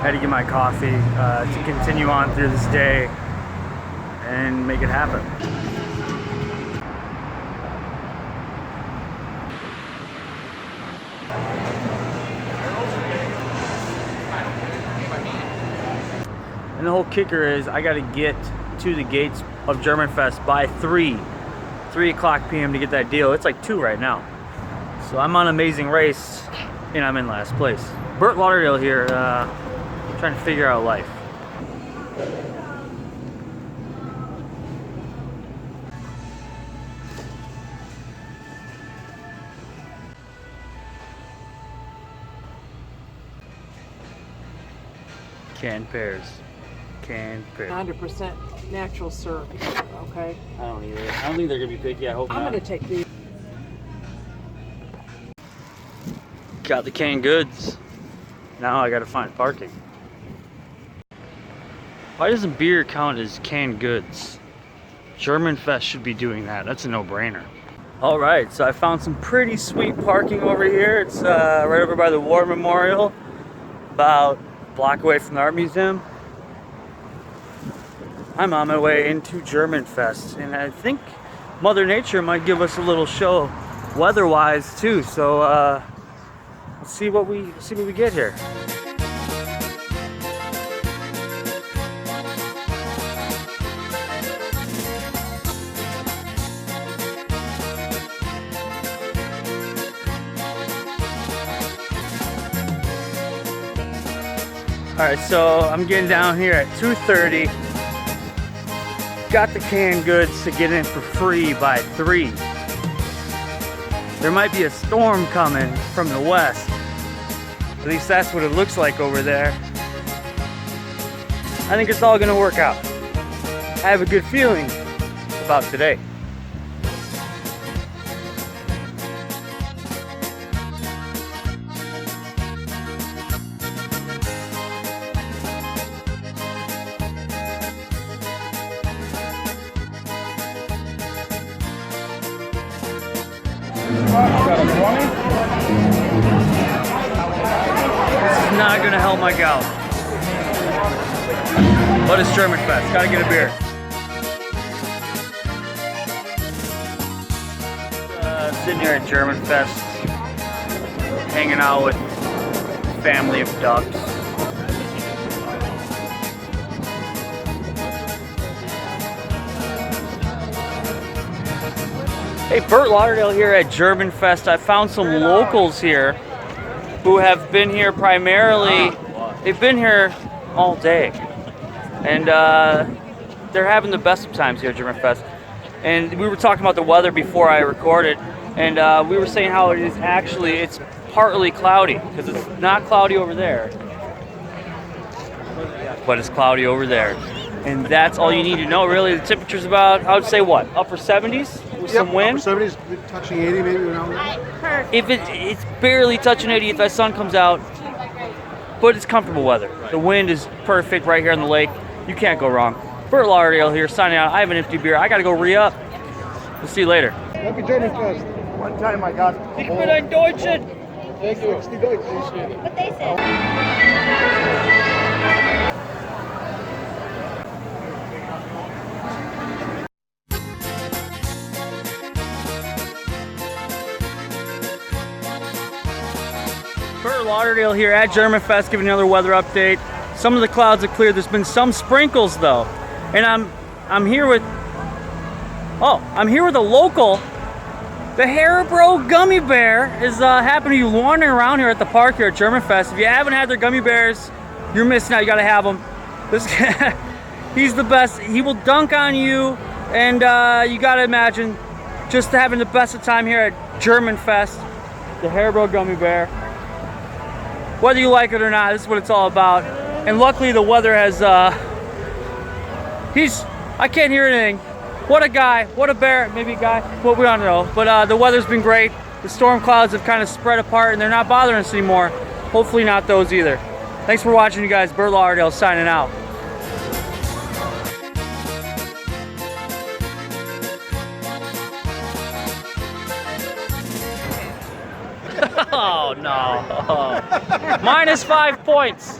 Had to get my coffee to continue on through this day and make it happen. And the whole kicker is I got to get to the gates of Germanfest by 3 o'clock p.m. to get that deal. It's like 2 right now. So I'm on Amazing Race and I'm in last place. Bert Lauderdale here, trying to figure out life. Canned pears. Canned pears. 100% natural syrup, okay? I don't either. I don't think they're gonna be picky. I hope not. I'm gonna take these. Got the canned goods. Now I gotta find parking. Why doesn't beer count as canned goods? Germanfest should be doing that. That's a no-brainer. All right, so I found some pretty sweet parking over here. It's right over by the War Memorial, about a block away from the Art Museum. I'm on my way into Germanfest, and I think Mother Nature might give us a little show weather-wise too. So let's see what we get here. All right, so I'm getting down here at 2:30. Got the canned goods to get in for free by 3. There might be a storm coming from the west. At least that's what it looks like over there. I think it's all gonna work out. I have a good feeling about today. This is not gonna help my gout. But it's Germanfest, gotta get a beer. Sitting here at Germanfest, hanging out with a family of ducks. Hey, Bert Lauderdale here at Germanfest. I found some locals here who have been here primarily, they've been here all day. And they're having the best of times here at Germanfest. And we were talking about the weather before I recorded, and we were saying how it is actually, it's partly cloudy, because it's not cloudy over there, but it's cloudy over there. And that's all you need to know, really. The temperature's about, I would say what, upper 70s with some wind? Upper 70s, touching 80 maybe around there. If it's barely touching 80 if that sun comes out, but it's comfortable weather. The wind is perfect right here on the lake. You can't go wrong. Bert Lauderdale here, signing out. I have an empty beer. I gotta go re-up. We'll see you later. Happy Germanfest. One time I got Ich bin ein Deutscher. Thank you. It's the Deutsch. What they said. Bert Lauderdale here at Germanfest, giving another weather update. Some of the clouds have cleared. There's been some sprinkles though, and I'm here with a local. The Haribo gummy bear is happening to be wandering around here at the park here at Germanfest. If you haven't had their gummy bears, you're missing out. You gotta have them. This guy, he's the best. He will dunk on you, and you gotta imagine just having the best of time here at Germanfest. The Haribo gummy bear. Whether you like it or not, this is what it's all about. And luckily the weather has, I can't hear anything. What a guy, what a bear, maybe a guy, what we don't know. But the weather's been great. The storm clouds have kind of spread apart and they're not bothering us anymore. Hopefully not those either. Thanks for watching, you guys. Bert Lauderdale signing out. Oh no. -5 points.